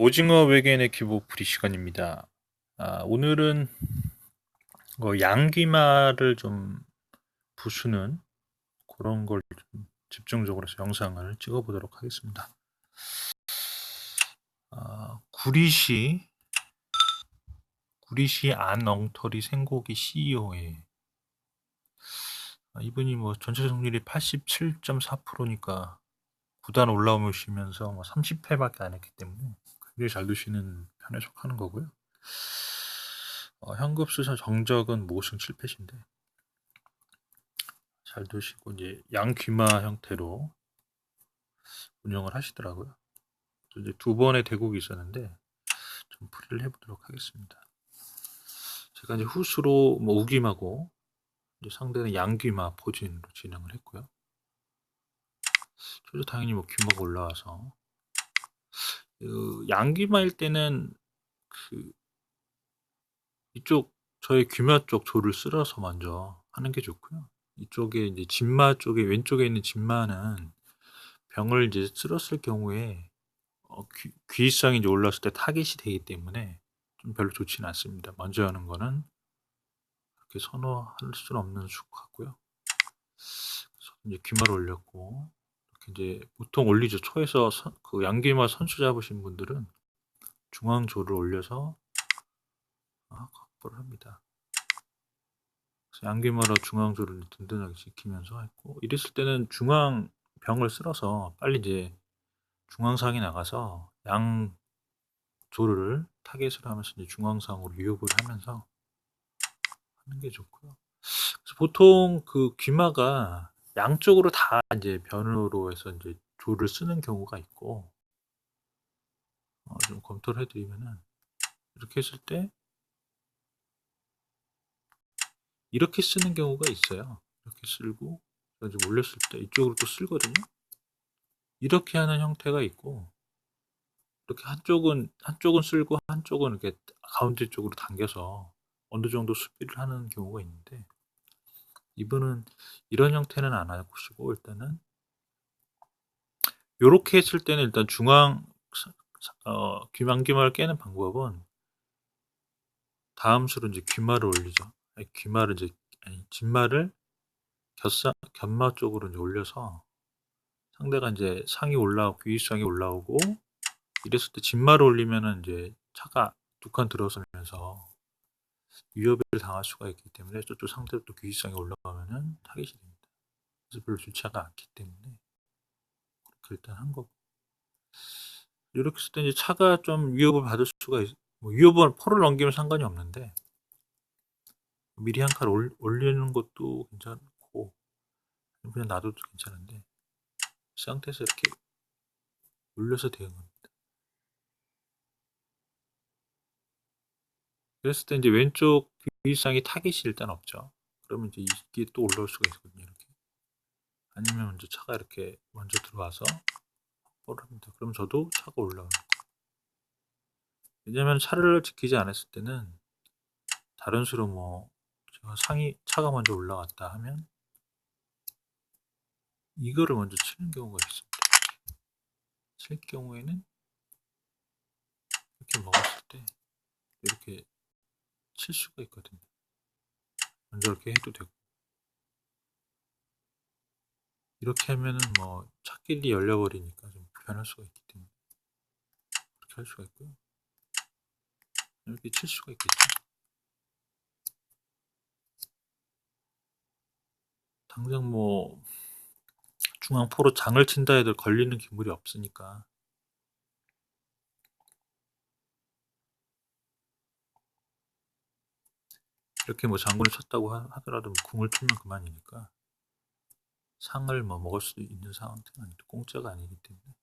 오징어 외계인의 기복 프리 시간입니다. 오늘은 양귀마를 좀 부수는 그런 걸 좀 집중적으로 해서 영상을 찍어보도록 하겠습니다. 구리시 안엉터리 생고기 CEO에 이분이 전체 승률이 87.4%니까 구단 올라오시면서 30회밖에 안 했기 때문에 굉장히 잘 두시는 편에 속하는 거고요. 현급수사 정적은 5승 7패신데 잘 두시고 이제 양귀마 형태로 운영을 하시더라고요. 이제 두 번의 대국이 있었는데 좀 풀이를 해보도록 하겠습니다. 제가 이제 후수로 우김하고 이제 상대는 양귀마 포진으로 진행을 했고요. 저도 당연히 귀마가 올라와서 양귀마일 때는 이쪽 저의 귀마 쪽 조를 쓸어서 먼저 하는 게 좋고요. 이쪽에 이제 진마 쪽에 왼쪽에 있는 진마는 병을 이제 쓸었을 경우에 귀성이 이제 올랐을 때 타겟이 되기 때문에 좀 별로 좋지는 않습니다. 먼저 하는 거는 그렇게 선호할 수는 없는 수 같고요. 그래서 이제 귀마를 올렸고 이렇게 이제 보통 올리죠. 초에서 그 양귀마 선수 잡으신 분들은 중앙조를 올려서 확보를 합니다. 그래서 양귀마로 중앙조를 든든하게 지키면서 했고 이랬을 때는 중앙 병을 쓸어서 빨리 이제 중앙상이 나가서 양 조를 타겟을 하면서 이제 중앙상으로 위협을 하면서 하는 게 좋고요. 그래서 보통 그 귀마가 양쪽으로 다 이제 변으로 해서 이제 조를 쓰는 경우가 있고 좀 검토를 해드리면은 이렇게 했을 때 이렇게 쓰는 경우가 있어요. 이렇게 쓸고 이제 올렸을 때 이쪽으로 또 쓸거든요. 이렇게 하는 형태가 있고 이렇게 한쪽은 쓸고 한쪽은 이렇게 가운데 쪽으로 당겨서 어느 정도 수비를 하는 경우가 있는데 이분은 이런 형태는 안 하시고 일단은 요렇게 했을 때는 일단 중앙 귀만귀마를 깨는 방법은 다음 수로 이제 귀마를 올리죠. 귀마를 이제 진마를 견마 쪽으로 이제 올려서 상대가 이제 상이 올라오고 귀위상이 올라오고 이랬을 때 진마를 올리면은 이제 차가 두 칸 들어서면서 위협을 당할 수가 있기 때문에 저쪽 상대로 또 귀위상이 올라가면은 타겟이 됩니다. 그래서 별로 좋지가 않기 때문에 그렇게 일단 한 거고. 이렇게 했을 때 이제 차가 좀 위협을 받을 수가 위협을 포를 넘기면 상관이 없는데 미리 한 칸 올리는 것도 괜찮고 그냥 놔둬도 괜찮은데 그 상태에서 이렇게 올려서 대응합니다. 그랬을 때 이제 왼쪽 귀위상이 타겟이 일단 없죠. 그러면 이제 이게 또 올라올 수가 있거든요. 이렇게. 아니면 이제 차가 이렇게 먼저 들어와서 확보를 합니다. 그럼 저도 차가 올라오는 거예요. 왜냐면 차를 지키지 않았을 때는 다른 수로 제가 차가 먼저 올라갔다 하면 이거를 먼저 치는 경우가 있습니다. 칠 경우에는 이렇게 먹었을 때 이렇게 칠 수가 있거든요. 먼저 이렇게 해도 되고 이렇게 하면은 차길이 열려버리니까 좀 불편할 수가 있기 때문에 그렇게 할 수가 있고요. 이렇게 칠 수가 있겠죠. 당장 중앙포로 장을 친다 해도 걸리는 기물이 없으니까 이렇게 장군을 쳤다고 하더라도 궁을 틀면 그만이니까 상을 먹을 수 있는 상황은 아니고 공짜가 아니기 때문에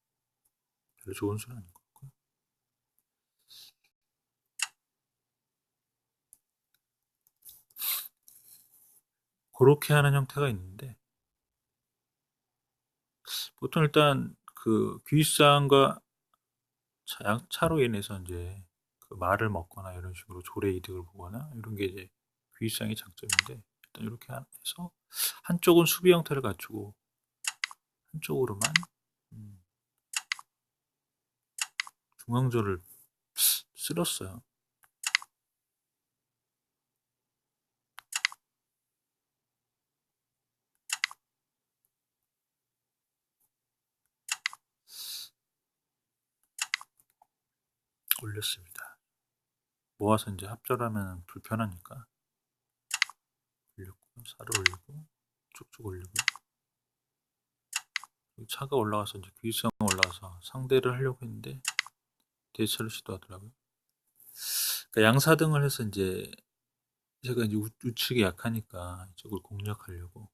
별로 좋은 수는 아닌 것 같고요. 그렇게 하는 형태가 있는데 보통 일단 그 귀상과 차로 인해서 이제 그 말을 먹거나 이런 식으로 조례 이득을 보거나 이런 게 이제 귀상의 장점인데 일단 이렇게 해서 한쪽은 수비 형태를 갖추고 한쪽으로만 중앙조를 쓸었어요. 올렸습니다. 모아서 이제 합절하면 불편하니까 올렸고, 살을 올리고 쭉쭉 올리고, 차가 올라가서 이제 귀성 올라가서 상대를 하려고 했는데 대처를 시도하더라고요. 그러니까 양사등을 해서 이제 제가 이제 우측이 약하니까 이쪽을 공략하려고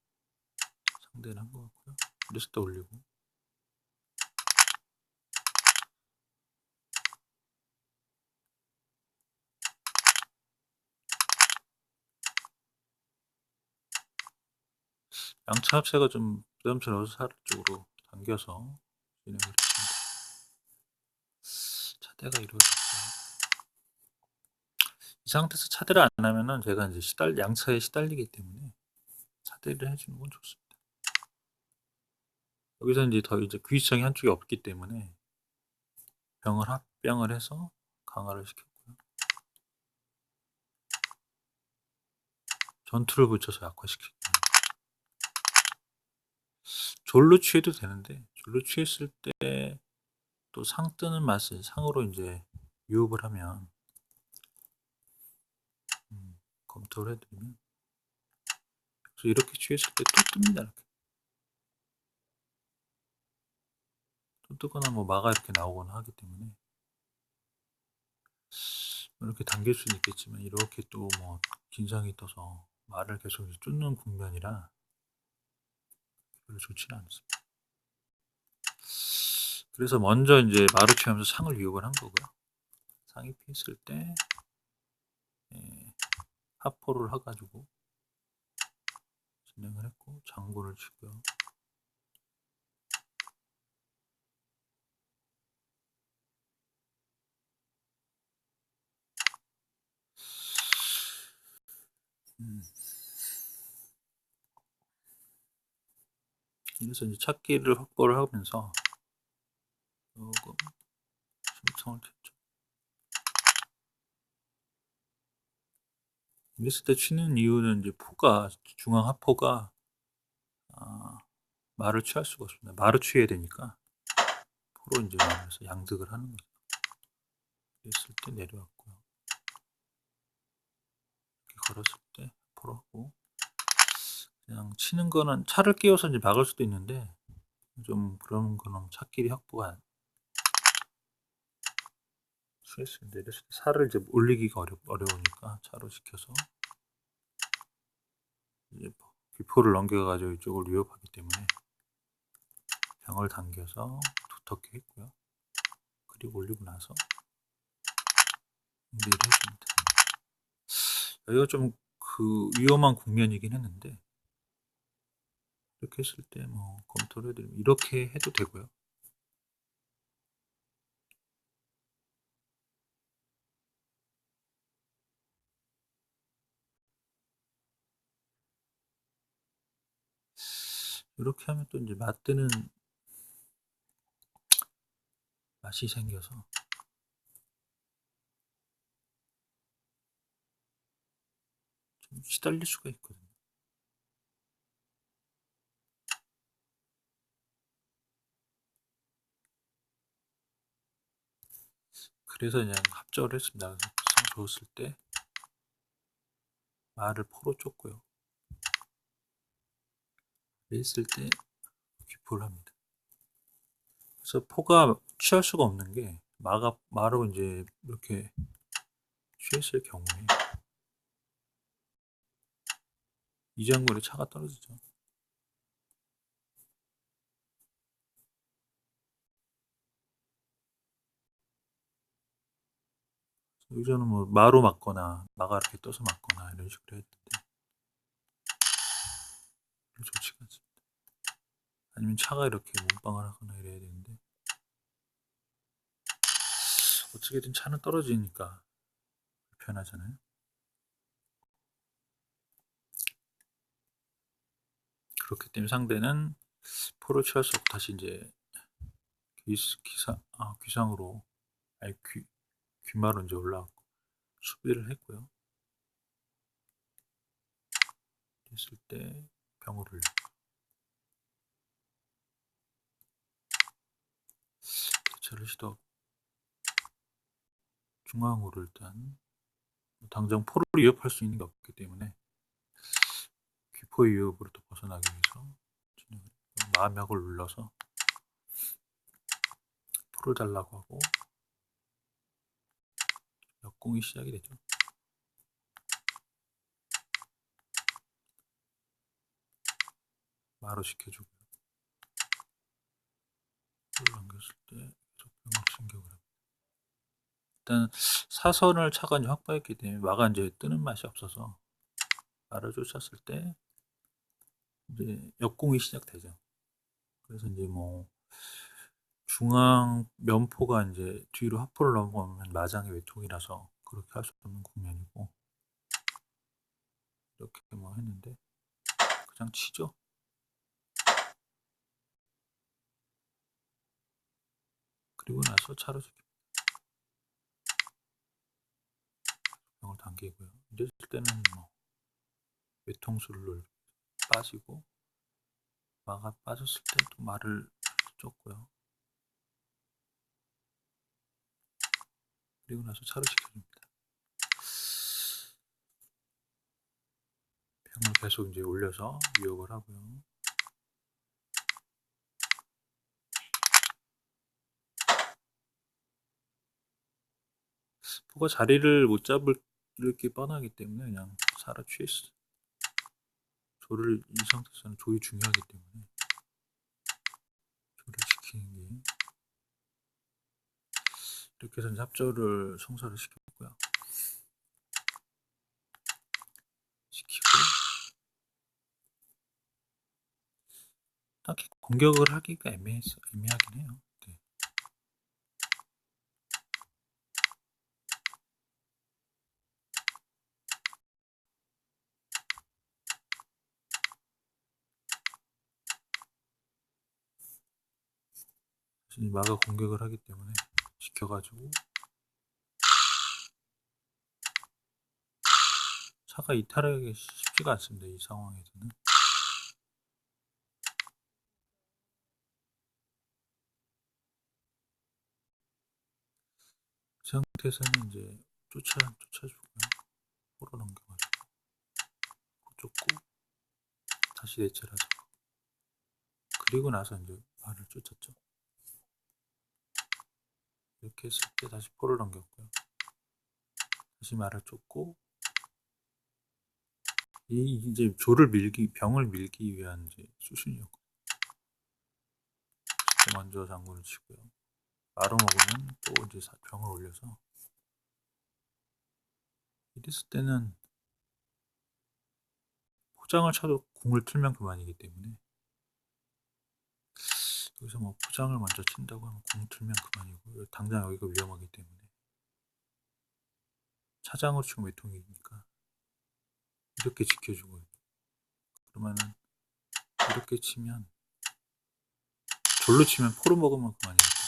상대를 한 것 같고요. 리스트 올리고, 양차 합세가 좀 부담스러워서 살 쪽으로 당겨서 진행을 했습니다. 차대가 이루어졌고요. 이 상태에서 차대를 안 하면은 제가 이제 양차에 시달리기 때문에 차대를 해주는 건 좋습니다. 여기서 이제 더 이제 귀성이 한쪽이 없기 때문에 병을 합병을 해서 강화를 시켰고요. 전투를 붙여서 약화시켰고요. 졸로 취해도 되는데 졸로 취했을 때 또 상 뜨는 맛을 상으로 이제 유혹을 하면 검토를 해드리면 그래서 이렇게 취했을 때 또 뜹니다. 이렇게 또 뜨거나 뭐 마가 이렇게 나오거나 하기 때문에 이렇게 당길 수는 있겠지만 이렇게 또 뭐 긴장이 떠서 말을 계속 쫓는 국면이라 별로 좋지는 않습니다. 그래서 먼저 이제 마루 취하면서 상을 유혹을 한 거고요. 상이 피했을 때 하포를 해가지고 진행을 했고 장구를 치고요. 그래서 이제 찾기를 확보를 하면서 조금 심청을 쳤죠. 이랬을 때 치는 이유는 이제 포가 중앙 하포가 말을 취할 수가 없습니다. 말을 취해야 되니까 포로 이제 말해서 양득을 하는 거죠. 이랬을 때 내려왔고요. 이렇게 걸었을 때 포로 하고 그냥 치는 거는 차를 끼워서 이제 막을 수도 있는데 좀 그런 거는 차끼리 확보가 취했습니다. 이랬을 때 살을 이제 올리기가 어려우니까 차로 시켜서 이제 귀포를 넘겨가지고 이쪽을 위협하기 때문에 병을 당겨서 두텁게 했고요. 그리고 올리고 나서 응대를 해줍니다. 여기가 좀 그 위험한 국면이긴 했는데 이렇게 했을 때 뭐 검토를 해드리면 이렇게 해도 되고요. 이렇게 하면 또 이제 맞드는 맛이 생겨서 좀 시달릴 수가 있거든요. 그래서 그냥 합적을 했습니다. 그래서 상 좋았을 때 말을 포로 쫓고요. 했을 때 귀포를 합니다. 그래서 포가 취할 수가 없는 게 마로 이제 이렇게 취했을 경우에 이 장거리 차가 떨어지죠. 여기서는 뭐 마로 맞거나 마가 이렇게 떠서 맞거나 이런 식으로 했는데 좋지가 않습니다. 아니면 차가 이렇게 몸빵을 하거나 이래야 되는데 어떻게든 차는 떨어지니까 불편하잖아요. 그렇기 때문에 상대는 포를 취할 수 없고 다시 이제 귀상으로 아니 귀마로 이제 올라왔고 수비를 했고요. 됐을 때 병을 올려. 대처를 시도하고 중앙으로 일단 당장 포를 위협할 수 있는 게 없기 때문에 귀포의 위협으로부터 벗어나기 위해서 마음약을 눌러서 포를 달라고 하고 역공이 시작이 되죠. 마로 지켜주고요. 포를 넘겼을 때 계속 병을 챙겨오고 일단 사선을 차관이 확보했기 때문에 마가 이제 뜨는 맛이 없어서 마를 쫓았을 때 이제 역공이 시작되죠. 그래서 이제 뭐 중앙 면포가 이제 뒤로 하포를 넘어가면 마장의 외통이라서 그렇게 할 수 없는 국면이고 이렇게 뭐 했는데 그냥 치죠. 그리고 나서 차로 병을 당기고요. 이랬을 때는 뭐 외통술을 빠지고 마가 빠졌을 때 또 마를 쫓고요. 그리고 나서 차로 지켜줍니다. 병을 계속 이제 올려서 위협을 하고요. 포가 자리를 못 잡을 게 뻔하기 때문에 그냥 살아 취했어. 조를 이 상태에서는 조이 중요하기 때문에 조를 지키는 게 이렇게 해서 합조를 성사를 시켰고요. 시키고 딱히 공격을 하기가 애매하긴 해요. 네. 마가 공격을 하기 때문에 지켜가지고 차가 이탈하기 쉽지가 않습니다. 이 상황에서는. 그 상태에서는 이제 쫓아주고요. 포로 넘겨가지고 쫓고 다시 대체를 하죠. 그리고 나서 이제 말을 쫓았죠. 이렇게 했을 때 다시 포를 넘겼고요. 다시 말을 쫓고 이제 병을 밀기 위한 이제 수순이었고 먼저 장군을 치고요. 마로 먹으면 또 이제 병을 올려서 이랬을 때는 포장을 쳐도 궁을 틀면 그만이기 때문에 여기서 뭐 포장을 먼저 친다고 하면 궁 틀면 그만이고 당장 여기가 위험하기 때문에 차장으로 치고 외통이니까 이렇게 지켜주고 그러면은 이렇게 치면 졸로 치면 포로 먹으면 그만이기 때문에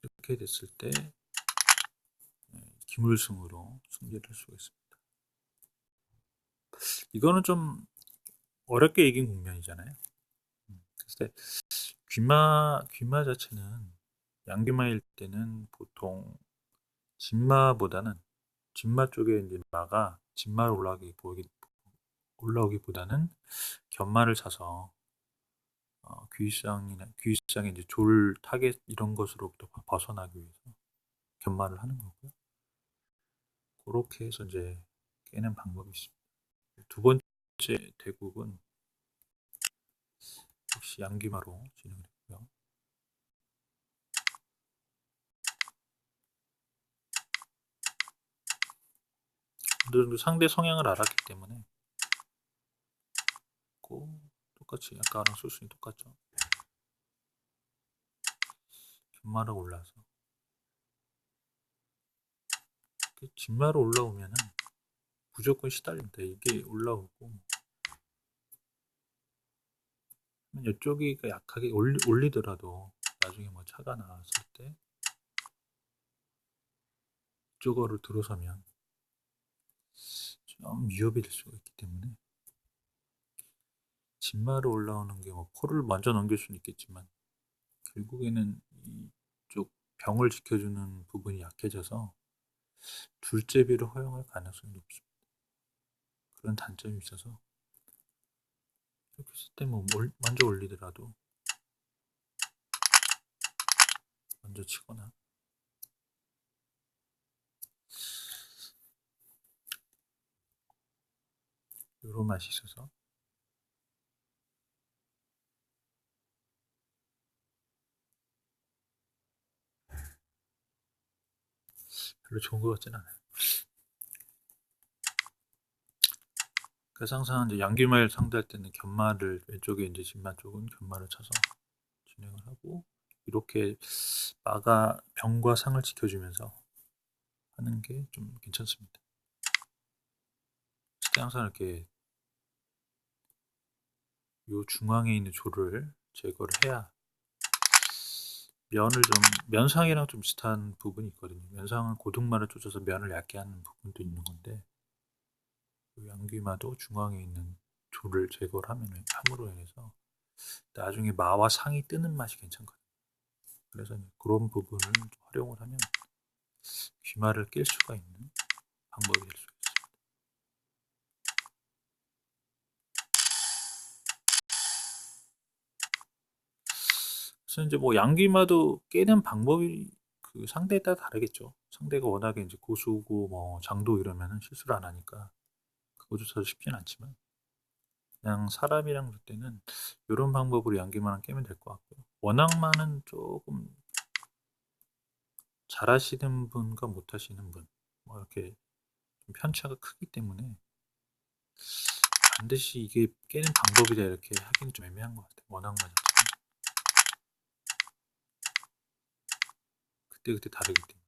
이렇게 됐을 때 기물승으로 승리를 할 수가 있습니다. 이거는 좀 어렵게 이긴 국면이잖아요. 그래서 귀마 자체는 양귀마일 때는 보통 진마보다는 진마 쪽에 이제 마가 진마로 올라오기보다는 견마를 차서 귀윗상의 이제 졸 타겟 이런 것으로부터 벗어나기 위해서 견마를 하는 거고요. 그렇게 해서 이제 깨는 방법이 있습니다. 두 번째 대국은 역시 양귀마로 진행을 했고요. 어느 정도 상대 성향을 알았기 때문에 똑같이 아까랑 수순이 똑같죠. 견마로 올라서 진마로 올라오면은 무조건 시달린다. 이게 올라오고 이쪽이 약하게 올리더라도 나중에 뭐 차가 나왔을 때 이쪽으로 들어서면 좀 위협이 될 수가 있기 때문에 진마로 올라오는 게 뭐 포를 먼저 넘길 수는 있겠지만 결국에는 이쪽 병을 지켜주는 부분이 약해져서 둘째비를 허용할 가능성이 높습니다. 그런 단점이 있어서 이렇게 했을 때 뭐 먼저 올리더라도 먼저 치거나 이런 맛이 있어서 별로 좋은 것 같진 않아요. 그래서 항상 이제 양귀말 상대할 때는 견마를 왼쪽에 이제 진마 쪽은 견마를 쳐서 진행을 하고 이렇게 마가 병과 상을 지켜주면서 하는 게 좀 괜찮습니다. 그때 항상 이렇게 요 중앙에 있는 조를 제거를 해야 면을 좀 면상이랑 좀 비슷한 부분이 있거든요. 면상은 고등마를 쫓아서 면을 얇게 하는 부분도 있는 건데 양귀마도 중앙에 있는 조를 제거를 함으로 인해서 나중에 마와 상이 뜨는 맛이 괜찮거든요. 그래서 그런 부분을 활용을 하면 귀마를 낄 수가 있는 방법이 될 수 있습니다. 그래서 이제 뭐 양귀마도 깨는 방법이 그 상대에 따라 다르겠죠. 상대가 워낙에 이제 고수고 뭐 장도 이러면은 실수를 안 하니까 그거조차도 쉽진 않지만 그냥 사람이랑 볼 때는 이런 방법으로 양귀마랑 깨면 될 것 같고요. 원앙마는 조금 잘하시는 분과 못하시는 분, 뭐 이렇게 좀 편차가 크기 때문에 반드시 이게 깨는 방법이다 이렇게 하기는 좀 애매한 것 같아요. 원앙마 자체는 그때그때 다르기 때문에.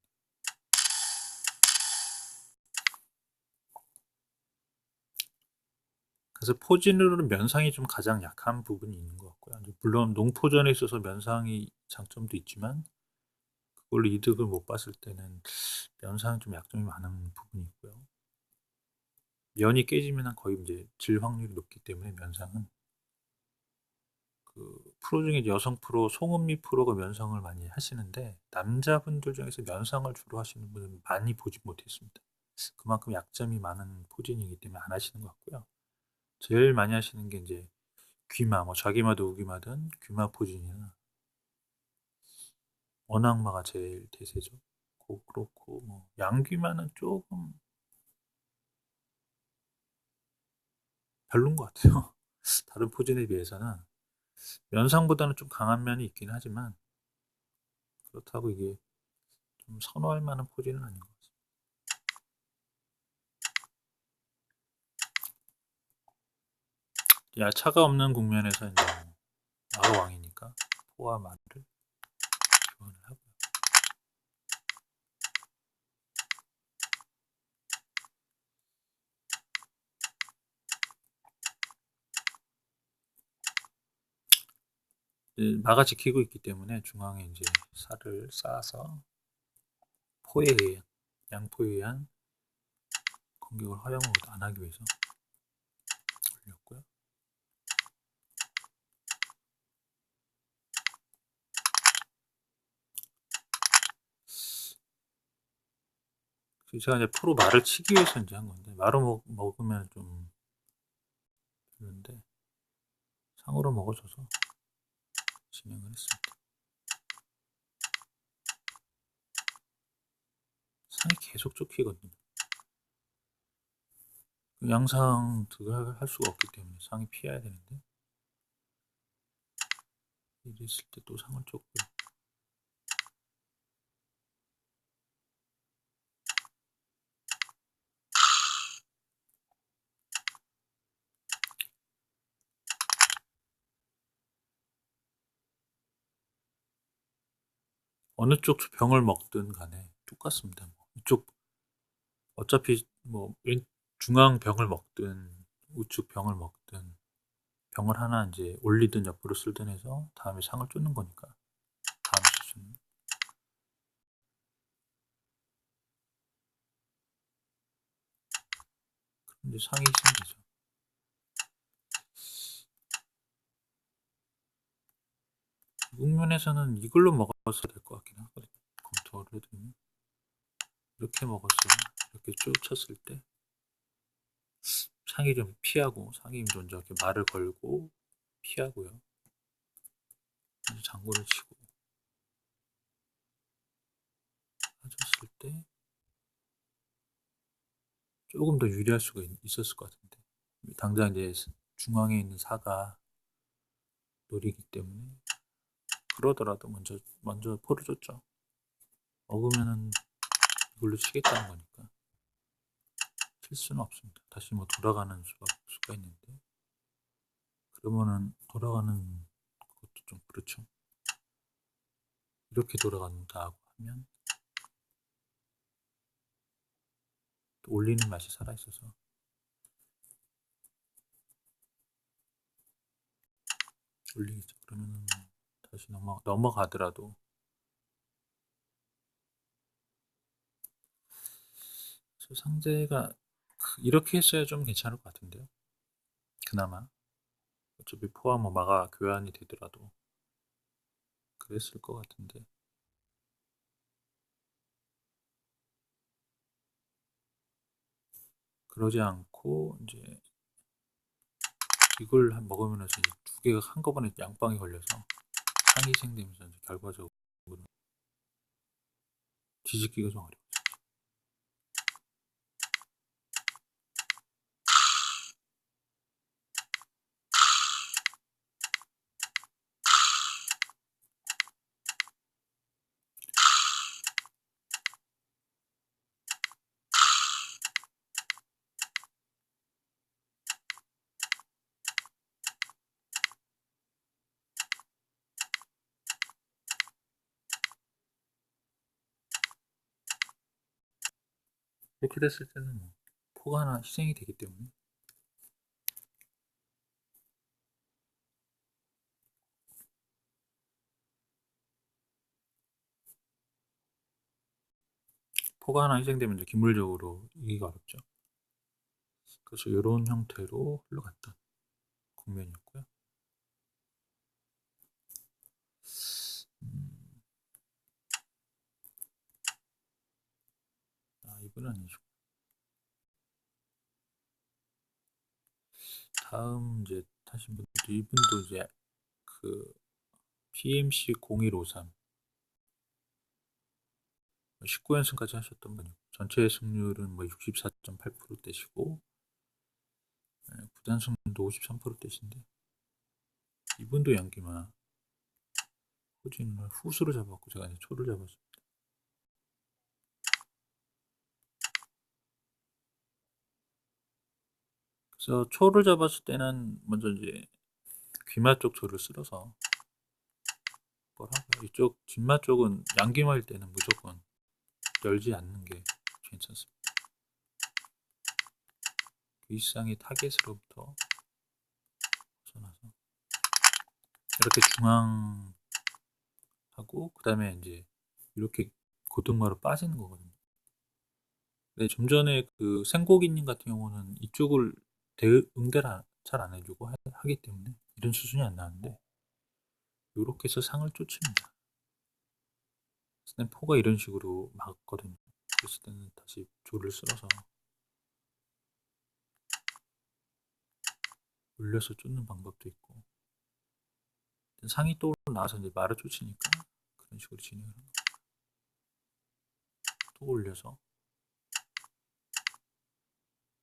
그래서 포진으로는 면상이 좀 가장 약한 부분이 있는 것 같고요. 물론 농포전에 있어서 면상이 장점도 있지만 그걸로 이득을 못 봤을 때는 면상이 좀 약점이 많은 부분이 있고요. 면이 깨지면 거의 이제 질 확률이 높기 때문에 면상은 그 프로 중에 여성 프로 송은미 프로가 면상을 많이 하시는데 남자분들 중에서 면상을 주로 하시는 분은 많이 보지 못했습니다. 그만큼 약점이 많은 포진이기 때문에 안 하시는 것 같고요. 제일 많이 하시는 게 이제 귀마, 뭐 좌귀마든 우귀마든 귀마 포진이나 원악마가 제일 대세죠. 그렇고 뭐 양귀마는 조금 별론 것 같아요. 다른 포진에 비해서는 면상보다는 좀 강한 면이 있긴 하지만 그렇다고 이게 좀 선호할 만한 포진은 아닌 것 같습니다. 야차가 없는 국면에서 이제 마가 왕이니까 포와 마를 교환을 하고요. 마가 지키고 있기 때문에 중앙에 이제 살을 쌓아서 포에 의한 양포에 의한 공격을 허용을 안 하기 위해서 올렸고요. 제가 이제 포로 말을 치기 위해서 이제 한 건데 말을 먹으면 좀 별론데 상으로 먹어줘서 진행을 했습니다. 상이 계속 쫓기거든요. 양상 득을 할 수가 없기 때문에 상이 피해야 되는데 이랬을 때 또 상을 쫓고 어느 쪽 병을 먹든 간에 똑같습니다. 뭐 이쪽 어차피 뭐 중앙 병을 먹든 우측 병을 먹든 병을 하나 이제 올리든 옆으로 쓸든 해서 다음에 상을 쫓는 거니까 다음 수순 이제 상이 생기죠. 국면에서는 이걸로 먹었어야 될 것 같긴 하거든요. 검토를 해두면 이렇게 먹었어요. 이렇게 쭉 쳤을 때 상이 좀 피하고, 상이 먼저 이렇게 말을 걸고 피하고요. 이제 장구를 치고 빠졌을 때 조금 더 유리할 수가 있었을 것 같은데, 당장 이제 중앙에 있는 사가 노리기 때문에. 그러더라도 먼저 포를 줬죠. 먹으면은 이걸로 치겠다는 거니까 칠 수는 없습니다. 다시 뭐 돌아가는 수가 있는데, 그러면은 돌아가는 것도 좀 그렇죠. 이렇게 돌아간다고 하면 또 올리는 맛이 살아있어서 올리겠죠. 그러면은 다시 넘어가더라도 상대가 이렇게 했어야 좀 괜찮을 것 같은데요. 그나마 어차피 포화 뭐 마가 교환이 되더라도 그랬을 것 같은데, 그러지 않고 이제 이걸 먹으면서 이제 두 개가 한꺼번에 양방에 걸려서 상이 생기면서 이제 결과적으로 뒤집기가 좀 어려워요. 이렇게 됐을 때는 뭐 포가 하나 희생이 되기 때문에 포가 하나 희생되면 이제 기물적으로 이기가 어렵죠. 그래서 이런 형태로 흘러갔던 국면이었고요. 이분 아니죠. 다음 이제 타신 분들, 이분도 이제 그 PMC 0153 19연승까지 하셨던 분이고, 전체 승률은 뭐 64.8%대시고 구단 승률도 53%대신데, 이분도 양기마 호진을 후수로 잡았고 제가 이제 초를 잡았습니다. 그래서 초를 잡았을 때는 먼저 이제 귀마 쪽 초를 쓸어서 뭘 하고요. 이쪽 진마 쪽은 양귀마일 때는 무조건 열지 않는 게 괜찮습니다. 귀상의 타겟으로부터 벗어나서 이렇게 중앙하고, 그 다음에 이제 이렇게 고등마로 빠지는 거거든요. 근데 좀 전에 그 생고기님 같은 경우는 이쪽을 응대를 잘 안 해주고 하기 때문에 이런 수준이 안 나는데, 이렇게 해서 상을 쫓습니다. 스냅포가 이런 식으로 막거든요. 그랬을 때는 다시 조를 쓸어서 올려서 쫓는 방법도 있고, 상이 또 나와서 이제 말을 쫓으니까 그런 식으로 진행을 합니다. 또 올려서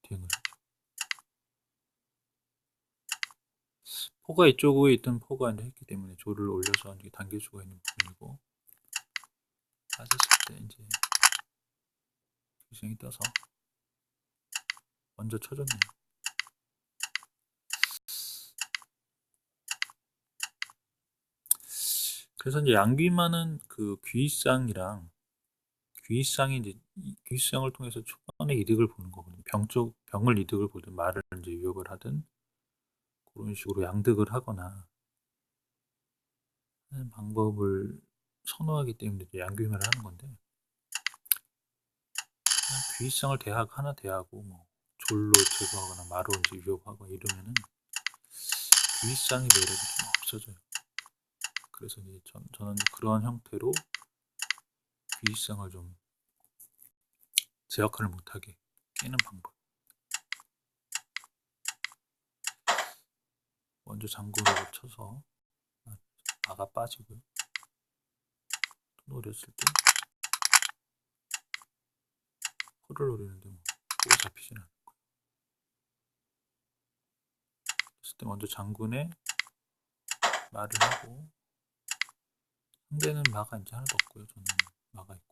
대응을 하죠. 포가 이쪽에 있던 포가 이제 했기 때문에 조를 올려서 이제 당길 수가 있는 부분이고, 빠졌을 때 이제 기생이 떠서 먼저 쳐줬네요. 그래서 이제 양귀마는 그 귀상이 이제 귀상을 통해서 초반에 이득을 보는 거거든요. 병을 이득을 보든 말을 이제 위협을 하든 그런 식으로 양득을 하거나 하는 방법을 선호하기 때문에 양귀마를 하는 건데, 귀상을 하나 대하고 뭐 돌로 제거하거나 마로 이제 위협하고 이러면은 귀쌍의 매력이 좀 없어져요. 그래서 이제 저는 그런 형태로 귀쌍을 좀 제 역할을 못하게 깨는 방법. 먼저 장구를 쳐서 마가 빠지고요. 또 노렸을 때 포를 노리는데 뭐 포가 잡히진 않고. 그랬을 때 먼저 장군에 말을 하고, 상대는 마가 이제 하나도 없고요. 저는 마가 있고.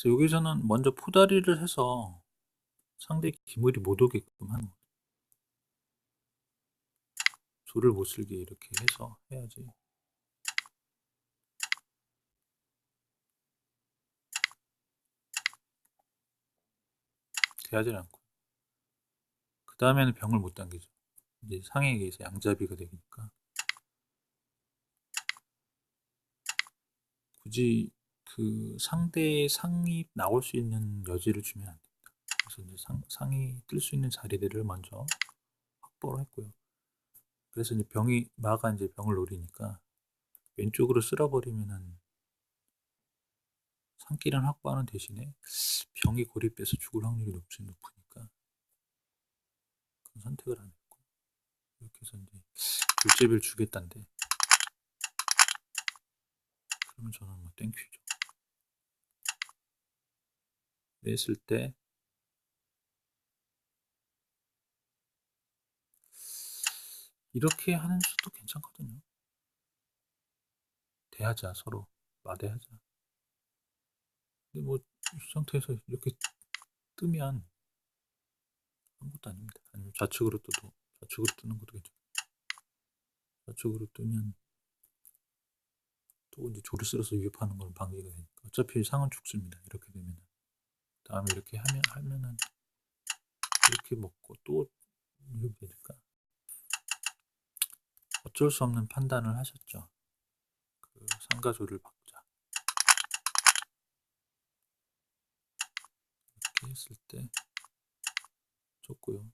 그래서 여기서는 먼저 포다리를 해서 상대 기물이 못 오게끔 하는 거예요. 조를 못 쓸게 이렇게 해서 해야지. 대하지 않고. 그 다음에는 병을 못 당기죠. 이제 상에 의해서 양잡이가 되니까. 굳이 그 상대의 상이 나올 수 있는 여지를 주면 안 됩니다. 그래서 이제 상이 뜰 수 있는 자리들을 먼저 확보를 했고요. 그래서 이제 마가 이제 병을 노리니까 왼쪽으로 쓸어버리면은 상길은 확보하는 대신에 병이 고립돼서 죽을 확률이 높으니까 그런 선택을 안 했고, 이렇게 해서 이제 둘째비를 주겠다는데, 그러면 저는 뭐 땡큐죠. 냈을 때 이렇게 하는 수도 괜찮거든요. 대하자, 서로 마대하자. 근데 뭐 이 상태에서 이렇게 뜨면 아무것도 아닙니다. 아니면 좌측으로 뜨는 것도 괜찮아요. 좌측으로 뜨면 또 이제 조를 쓸어서 위협하는 건 방지가 되니까 어차피 상은 죽습니다. 이렇게 되면 다음에 이렇게 하면은 이렇게 먹고 또 위협이 되니까 어쩔 수 없는 판단을 하셨죠. 그 상가조를 바꾸자. 이렇게 했을 때 좋고요.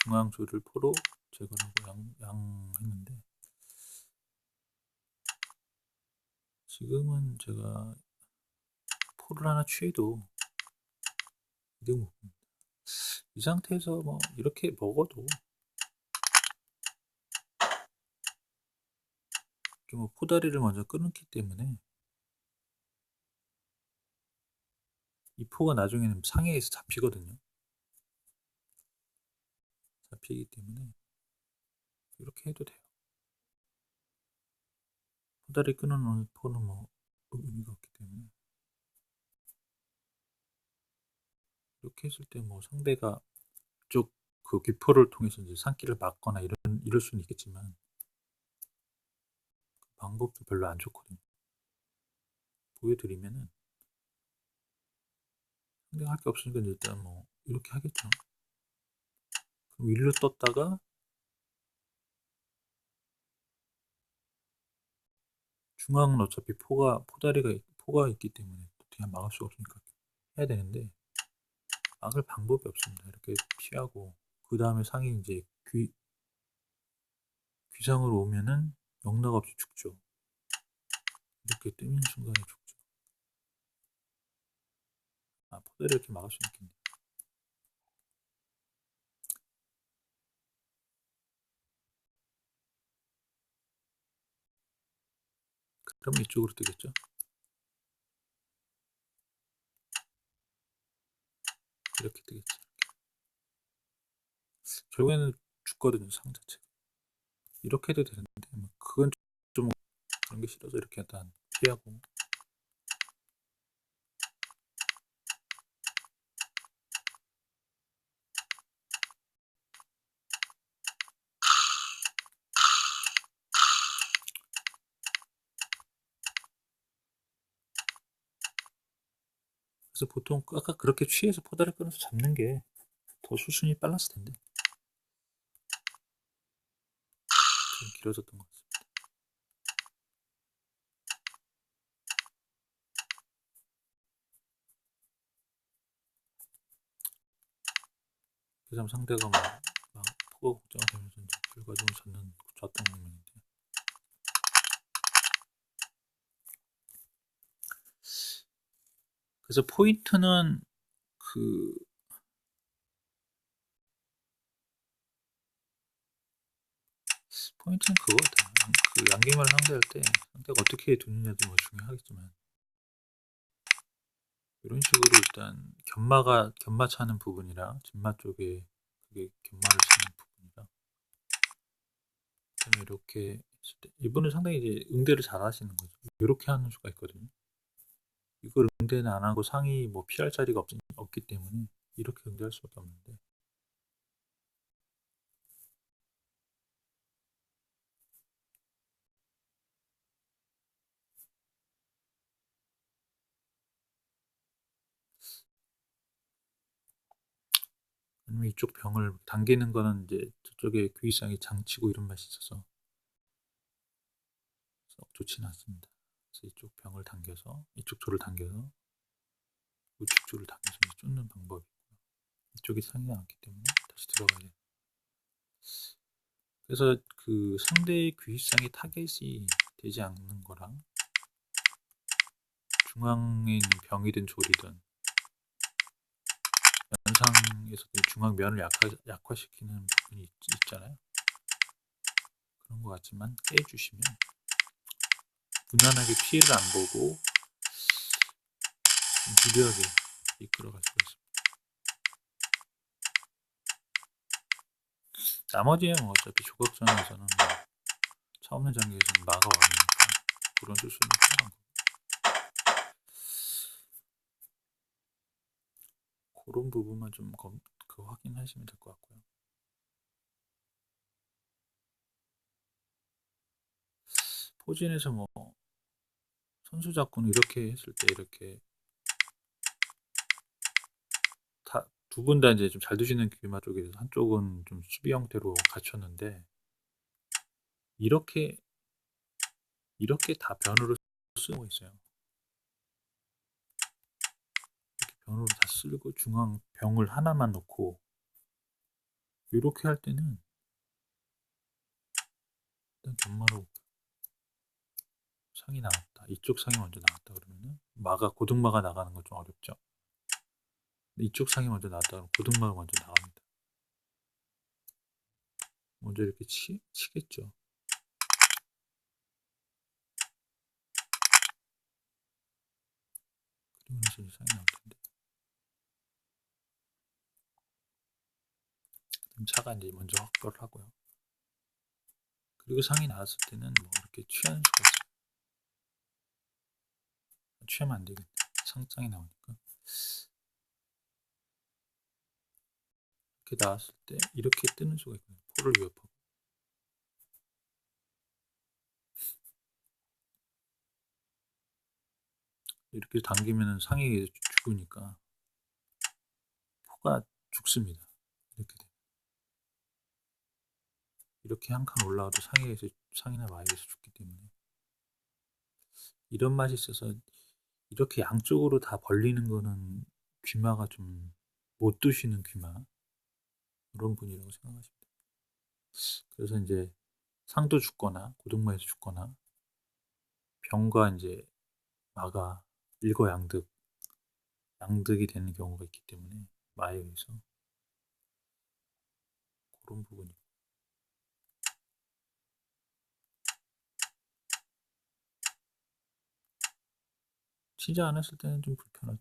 중앙조를 포로 제거하고 했는데, 지금은 제가 포를 하나 취해도 이득 못 봅니다. 이 상태에서 뭐 이렇게 먹어도 뭐 포다리를 먼저 끊었기 때문에 이 포가 나중에는 상해에서 잡히거든요. 잡히기 때문에 이렇게 해도 돼요. 포다리 끊어놓은 포는 뭐 의미가 없기 때문에 이렇게 했을 때 뭐 상대가 쪽 그 귀포를 통해서 이제 상기를 막거나 이럴 수는 있겠지만 그 방법도 별로 안 좋거든요. 보여드리면은 상대가 할 게 없으니까 일단 뭐 이렇게 하겠죠. 그럼 위로 떴다가 중앙은 어차피 포가 있기 때문에 그냥 막을 수가 없으니까 해야 되는데 막을 방법이 없습니다. 이렇게 피하고 그 다음에 상이 이제 귀상으로 오면은 영락 없이 죽죠. 이렇게 뜨는 순간에 죽죠. 포대를 이렇게 막을 수 있겠네. 그러면 이쪽으로 뜨겠죠. 이렇게 뜨겠죠. 결국에는 죽거든요, 상 자체가. 이렇게 해도 되는데 그건 좀 그런 게 싫어서 이렇게 일단 피하고, 그래서 보통 아까 그렇게 취해서 포다를 끊어서 잡는 게 더 수순이 빨랐을 텐데 좀 길어졌던 것 같습니다. 그다음 상대가 막 포가 걱정이 되면서 이제 결과적으로 졌던 국면인데 그래서 포인트는 그 포인트는 그거 같아요. 그 양갱을 상대할 때 상대가 어떻게 두느냐도 뭐 중요하겠지만 이런 식으로 일단 견마 차는 부분이랑 진마 쪽에 그게 견마를 치는 부분이랑 그다음에 이렇게 했을 때 이분은 상당히 이제 응대를 잘 하시는 거죠. 이렇게 하는 수가 있거든요. 이걸 응대는 안 하고 상이 뭐 피할 자리가 없기 때문에 이렇게 응대할 수밖에 없는데 아니면 이쪽 병을 당기는 거는 이제 저쪽에 귀상이 장치고 이런 맛이 있어서 좋지는 않습니다. 그래서 이쪽 병을 당겨서 이쪽 조를 당겨서 우측 조를 당겨서 쫓는 방법이 있고요. 이쪽이 상이 나왔기 때문에 다시 들어가야 돼요. 그래서 그 상대의 귀상이 타겟이 되지 않는 거랑 중앙에 있는 병이든 조리든 연상에서 중앙면을 약화시키는 부분이 있잖아요. 그런 것 같지만 깨주시면 무난하게 피해를 안 보고 유리하게 이끌어갈 수가 있습니다. 나머지는 뭐 어차피 조각전에서는 뭐 차 없는 장기에서는 마가 왕이니까 그런 수순을 따라간 거. 그런 부분만 좀 확인하시면 될 것 같고요. 포진에서 뭐 선수 잡고는 이렇게 했을 때 이렇게 두 분 다 이제 좀 잘 두시는 귀마 쪽에서 한쪽은 좀 수비 형태로 갖췄는데 이렇게 다 변으로 쓰고 있어요. 이렇게 변으로 다 쓰고 중앙 병을 하나만 놓고 이렇게 할 때는 일단 견마로 상이 나왔다. 이쪽 상이 먼저 나왔다 그러면은 고등마가 나가는 건 좀 어렵죠. 이쪽 상이 먼저 나왔다 그러면 고등마가 먼저 나갑니다. 먼저 이렇게 치겠죠. 그리고 나서 이제 상이 나올 텐데. 그럼 차가 이제 먼저 확보를 하고요. 그리고 상이 나왔을 때는 뭐 이렇게 취하는 수가 있어요. 취하면 안 되겠네. 상장이 나오니까. 이렇게 나왔을 때 이렇게 뜨는 수가 있거든요. 포를 위협하고. 이렇게 당기면 상이 죽으니까 포가 죽습니다. 이렇게 돼. 이렇게 한 칸 올라와도 상이나 마에서 죽기 때문에 이런 맛이 있어서 이렇게 양쪽으로 다 벌리는 거는 귀마가 좀 못 두시는 귀마 그런 분이라고 생각하시면 돼요. 그래서 이제 상도 죽거나 고등마에서 죽거나 병과 이제 마가 양득이 되는 경우가 있기 때문에 마에 의해서 그런 부분이 치지 않았을 때는 좀 불편해.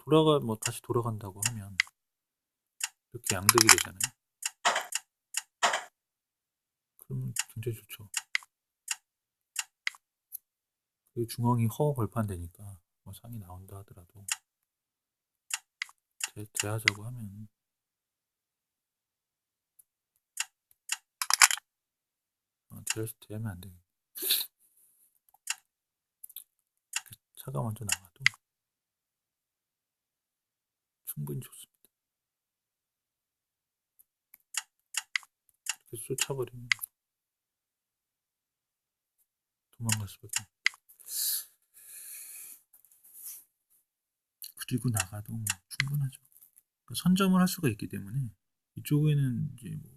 다시 돌아간다고 하면 이렇게 양득이 되잖아요. 그러면 굉장히 좋죠. 그 중앙이 벌판되니까 뭐 상이 나온다 하더라도 대하자고 하면 대하면 안 되겠네. 차가 먼저 나가도 충분히 좋습니다. 그래서 쫓아버리면 도망갈 수밖에 없고. 그리고 나가도 뭐 충분하죠. 그러니까 선점을 할 수가 있기 때문에 이쪽에는 이제 뭐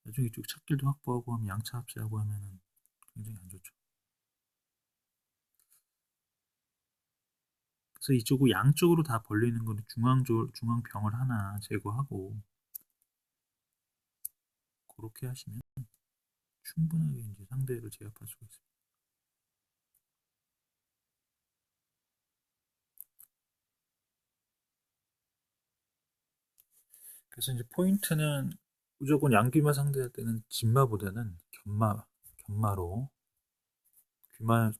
나중에 이쪽 찻길도 확보하고 하면 양차 합세하고 하면은 굉장히 안 좋죠. 그래서 이쪽으로 양쪽으로 다 벌리는 거는 중앙병을 하나 제거하고 그렇게 하시면 충분하게 이제 상대를 제압할 수가 있습니다. 그래서 이제 포인트는 무조건 양귀마 상대할 때는 진마보다는 견마로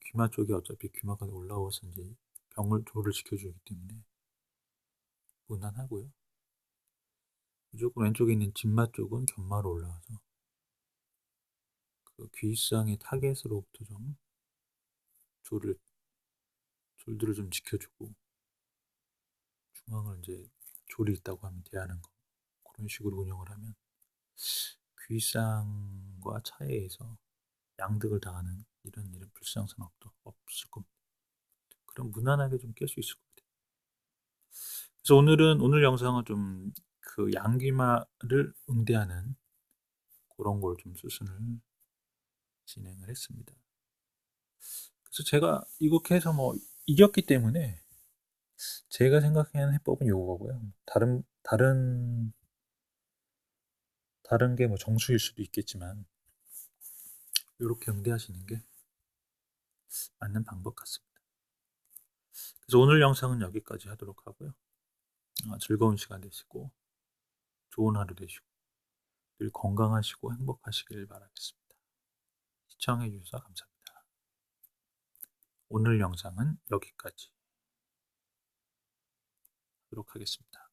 귀마 쪽에 어차피 귀마가 올라와서 이제 조를 지켜주기 때문에 무난하고요. 무조건 왼쪽에 있는 진마 쪽은 견마로 올라와서 그 귀상의 타겟으로부터 좀 졸들을 좀 지켜주고 중앙을 이제 졸이 있다고 하면 대하는 거 그런 식으로 운영을 하면 귀상과 차이에서 양득을 당하는 이런 불상사는 없을 겁니다. 그럼 무난하게 좀 깰 수 있을 것 같아요. 그래서 오늘 영상은 좀 그 양귀마를 응대하는 그런 걸 좀 수순을 진행을 했습니다. 그래서 제가 이렇게 해서 뭐 이겼기 때문에 제가 생각하는 해법은 요거고요. 다른 게 뭐 정수일 수도 있겠지만 이렇게 응대하시는 게 맞는 방법 같습니다. 그래서 오늘 영상은 여기까지 하도록 하고요. 즐거운 시간 되시고 좋은 하루 되시고 늘 건강하시고 행복하시길 바라겠습니다. 시청해 주셔서 감사합니다. 오늘 영상은 여기까지 하도록 하겠습니다.